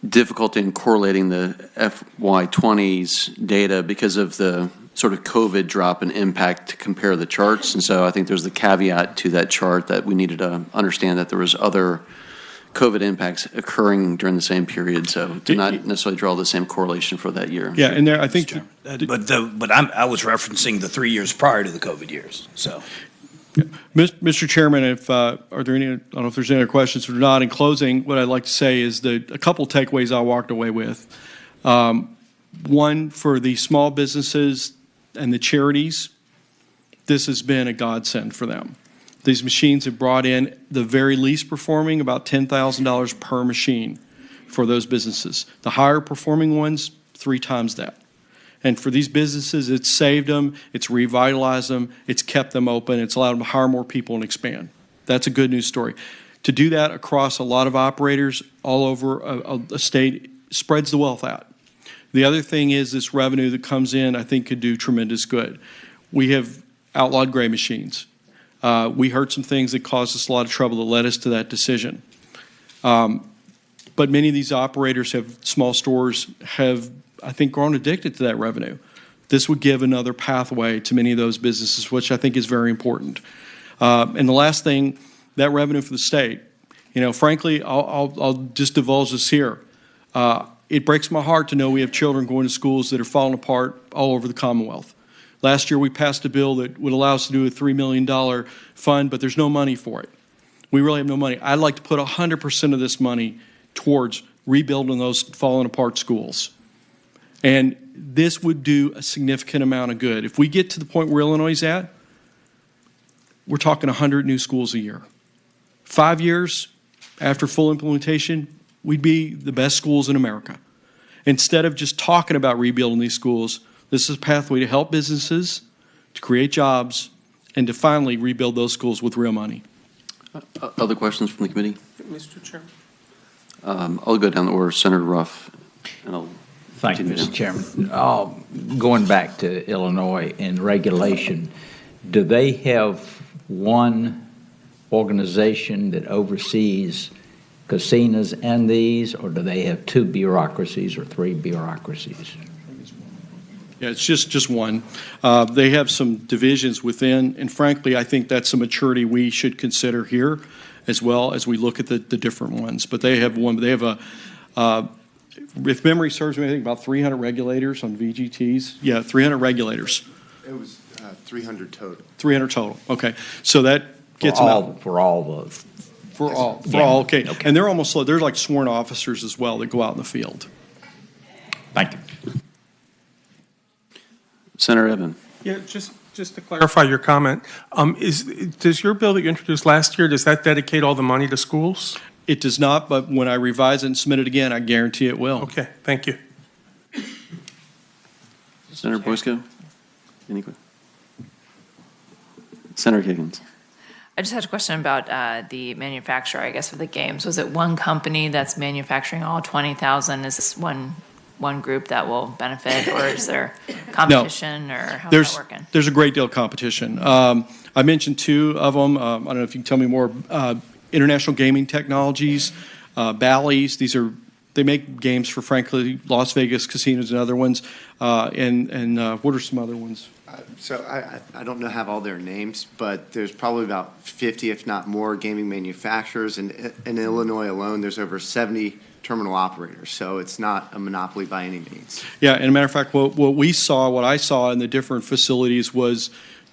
difficulty in correlating the FY20's data because of the sort of COVID drop and impact to compare the charts. And so I think there's the caveat to that chart that we needed to understand that there was other COVID impacts occurring during the same period. So to not necessarily draw the same correlation for that year. Yeah, and there I think. But I was referencing the 3 years prior to the COVID years. So, Mr. Chairman, if are there any? I don't know if there's any other questions or not. In closing, what I'd like to say is that a couple takeaways I walked away with. One, for the small businesses and the charities, this has been a godsend for them. These machines have brought in the very least performing about $10,000 per machine for those businesses. The higher performing ones, 3 times that. And for these businesses, it's saved them, it's revitalized them, it's kept them open, it's allowed them to hire more people and expand. That's a good news story. To do that across a lot of operators all over a state spreads the wealth out. The other thing is this revenue that comes in, I think, could do tremendous good. We have outlawed gray machines. We heard some things that caused us a lot of trouble that led us to that decision. But many of these operators small stores have, I think, grown addicted to that revenue. This would give another pathway to many of those businesses, which I think is very important. And the last thing, that revenue for the state. You know, frankly, I'll just divulge this here. It breaks my heart to know we have children going to schools that are falling apart all over the Commonwealth. Last year, we passed a bill that would allow us to do a $3 million fund, but there's no money for it. We really have no money. I'd like to put 100% of this money towards rebuilding those fallen apart schools. And this would do a significant amount of good. If we get to the point where Illinois is at, we're talking 100 new schools a year. 5 years after full implementation, we'd be the best schools in America. Instead of just talking about rebuilding these schools, this is a pathway to help businesses, to create jobs, and to finally rebuild those schools with real money. Other questions from the committee? Mr. Chairman. I'll go down the order. Senator Ruff. And I'll Thank you, Mr. Chairman. Going back to Illinois and regulation, do they have one organization that oversees casinos and these, or do they have 2 bureaucracies or 3 bureaucracies? Yeah, it's just one. They have some divisions within, and frankly, I think that's a maturity we should consider here as well as we look at the different ones. But they have one. They have If memory serves me, I think about 300 regulators on VGTs. Yeah, 300 regulators. It was 300 total. 300 total. Okay, so that gets them out. For all the. For all. Okay. Okay. And they're almost they're like sworn officers as well that go out in the field. Thank you. Senator Evan. Yeah, just to clarify your comment, does your bill that you introduced last year, does that dedicate all the money to schools? It does not, but when I revise it and submit it again, I guarantee it will. Okay, thank you. Senator Boysko? Any questions? Senator Higgins. I just had a question about the manufacturer, I guess, of the games. Was it one company that's manufacturing all 20,000? Is this one group that will benefit, or is there competition, or how's that working? There's a great deal of competition. I mentioned two of them. I don't know if you can tell me more. International Gaming Technologies, Bally's. They make games for, frankly, Las Vegas casinos and other ones. And what are some other ones? So I don't know have all their names, but there's probably about 50, if not more, gaming manufacturers. And in Illinois alone, there's over 70 terminal operators. So it's not a monopoly by any means. Yeah, and a matter of fact, what I saw in the different facilities was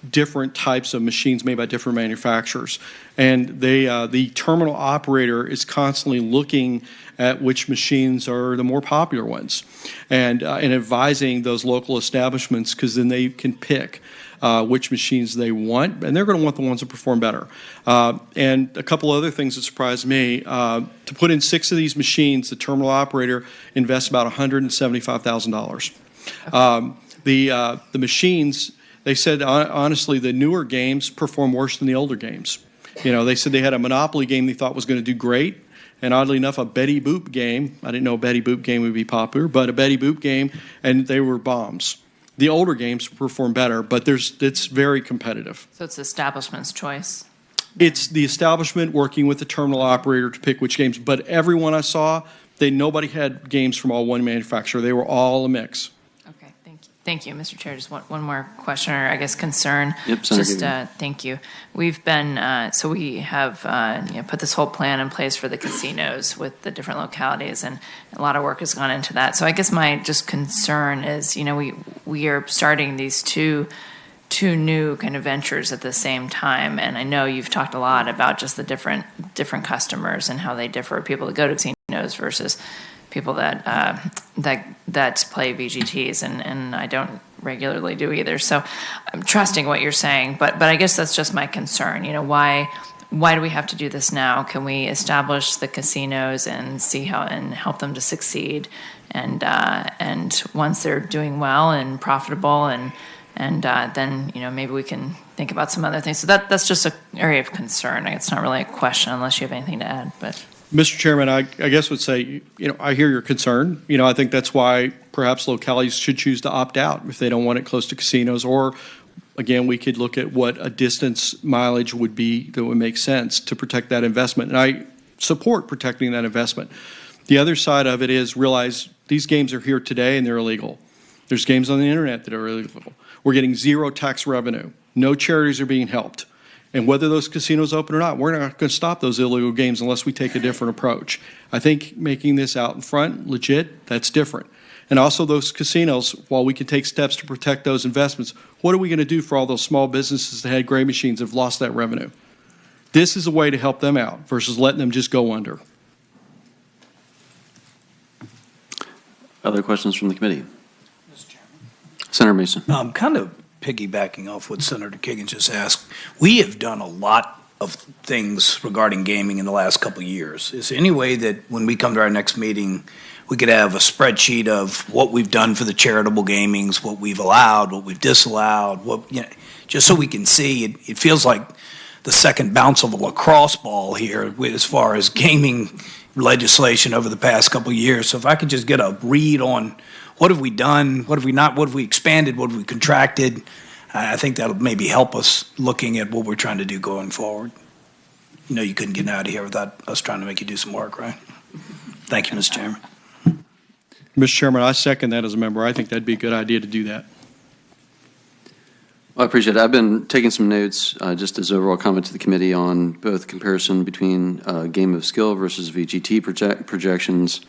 different types of machines made by different manufacturers. And the terminal operator is constantly looking at which machines are the more popular ones and advising those local establishments, because then they can pick which machines they want, and they're going to want the ones that perform better. And a couple other things that surprised me, to put in 6 of these machines, the terminal operator invests about $175,000. The machines, they said, honestly, the newer games perform worse than the older games. They said they had a Monopoly game they thought was going to do great, and oddly enough, a Betty Boop game. I didn't know a Betty Boop game would be popular, but a Betty Boop game, and they were bombs. The older games perform better, but it's very competitive. So it's the establishment's choice? It's the establishment working with the terminal operator to pick which games, but everyone I saw, nobody had games from all one manufacturer. They were all a mix. Okay, thank you. Thank you, Mr. Chair. Just one more question, or I guess concern. Yep, Senator Just thank you. We've been so we have put this whole plan in place for the casinos with the different localities, and a lot of work has gone into that. So I guess my just concern is, we are starting these two new kind of ventures at the same time, and I know you've talked a lot about just the different customers and how they differ. People that go to casinos versus people that play VGTs, and I don't regularly do either. So I'm trusting what you're saying, but I guess that's just my concern. Why do we have to do this now? Can we establish the casinos and see how and help them to succeed? And once they're doing well and profitable, and then maybe we can think about some other things. So that's just an area of concern. It's not really a question unless you have anything to add, but. Mr. Chairman, I guess would say, I hear your concern. I think that's why perhaps localities should choose to opt out if they don't want it close to casinos. Or, again, we could look at what a distance mileage would be that would make sense to protect that investment. And I support protecting that investment. The other side of it is realize these games are here today and they're illegal. There's games on the internet that are illegal. We're getting zero tax revenue. No charities are being helped. And whether those casinos open or not, we're not going to stop those illegal games unless we take a different approach. I think making this out in front, legit, that's different. And also those casinos, while we can take steps to protect those investments, what are we going to do for all those small businesses that had gray machines that have lost that revenue? This is a way to help them out versus letting them just go under. Other questions from the committee? Senator Mason. Kind of piggybacking off what Senator Kagan just asked, we have done a lot of things regarding gaming in the last couple of years. Is there any way that when we come to our next meeting, we could have a spreadsheet of what we've done for the charitable gamings, what we've allowed, what we've disallowed, just so we can see? It feels like the second bounce of a lacrosse ball here as far as gaming legislation over the past couple of years. So if I could just get a read on what have we done, what have we not, what have we expanded, what have we contracted, I think that'll maybe help us looking at what we're trying to do going forward. You couldn't get out of here without us trying to make you do some work, right? Thank you, Mr. Chairman. Mr. Chairman, I second that as a member. I think that'd be a good idea to do that. Well, I appreciate it. I've been taking some notes just as overall comment to the committee on both comparison between game of skill versus VGT projections,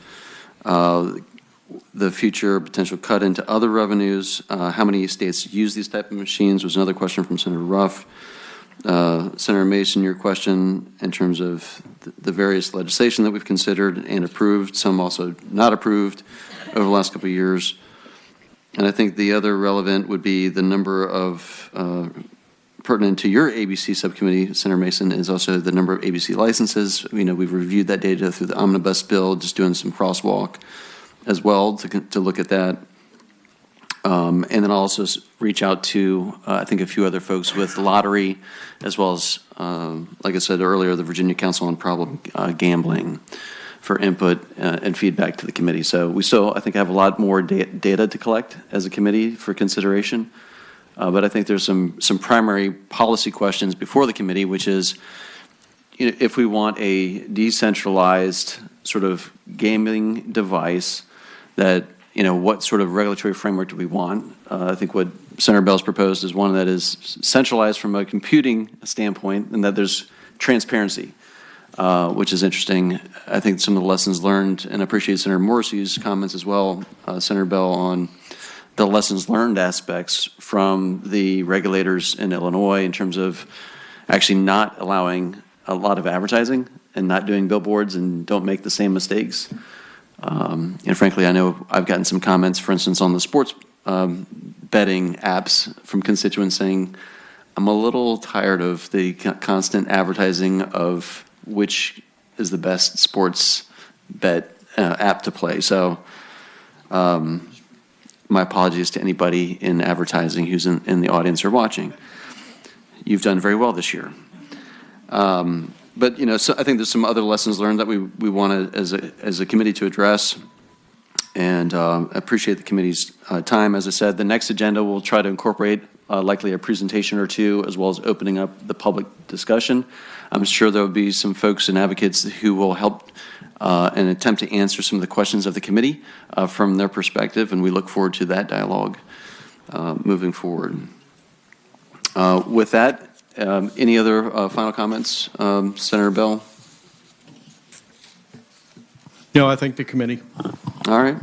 The future potential cut into other revenues, how many states use these type of machines was another question from Senator Ruff. Senator Mason, your question in terms of the various legislation that we've considered and approved, some also not approved over the last couple of years. And I think the other relevant would be the number of, pertinent to your ABC subcommittee, Senator Mason, is also the number of ABC licenses. We've reviewed that data through the omnibus bill, just doing some crosswalk as well to look at that. And then I'll also reach out to, I think, a few other folks with lottery, as well as, like I said earlier, the Virginia Council on Problem Gambling for input and feedback to the committee. So we still, I think, have a lot more data to collect as a committee for consideration. But I think there's some primary policy questions before the committee, which is, if we want a decentralized sort of gaming device that, what sort of regulatory framework do we want? I think what Senator Bell's proposed is one that is centralized from a computing standpoint and that there's transparency, which is interesting. I think some of the lessons learned, and I appreciate Senator Morrissey's comments as well, Senator Bell, on the lessons learned aspects from the regulators in Illinois in terms of actually not allowing a lot of advertising and not doing billboards and don't make the same mistakes. And frankly, I know I've gotten some comments, for instance, on the sports betting apps from constituents saying, I'm a little tired of the constant advertising of which is the best sports bet app to play. So my apologies to anybody in advertising who's in the audience or watching. You've done very well this year. But so I think there's some other lessons learned that we want to, as a committee, to address, and appreciate the committee's time. As I said, the next agenda will try to incorporate likely a presentation or two, as well as opening up the public discussion. I'm sure there will be some folks and advocates who will help and attempt to answer some of the questions of the committee from their perspective, and we look forward to that dialogue moving forward. With that, any other final comments, Senator Bell? No, I thank the committee. All right.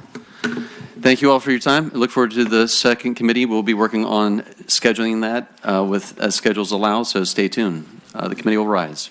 Thank you all for your time. I look forward to the second committee. We'll be working on scheduling that with as schedules allow, so stay tuned. The committee will rise.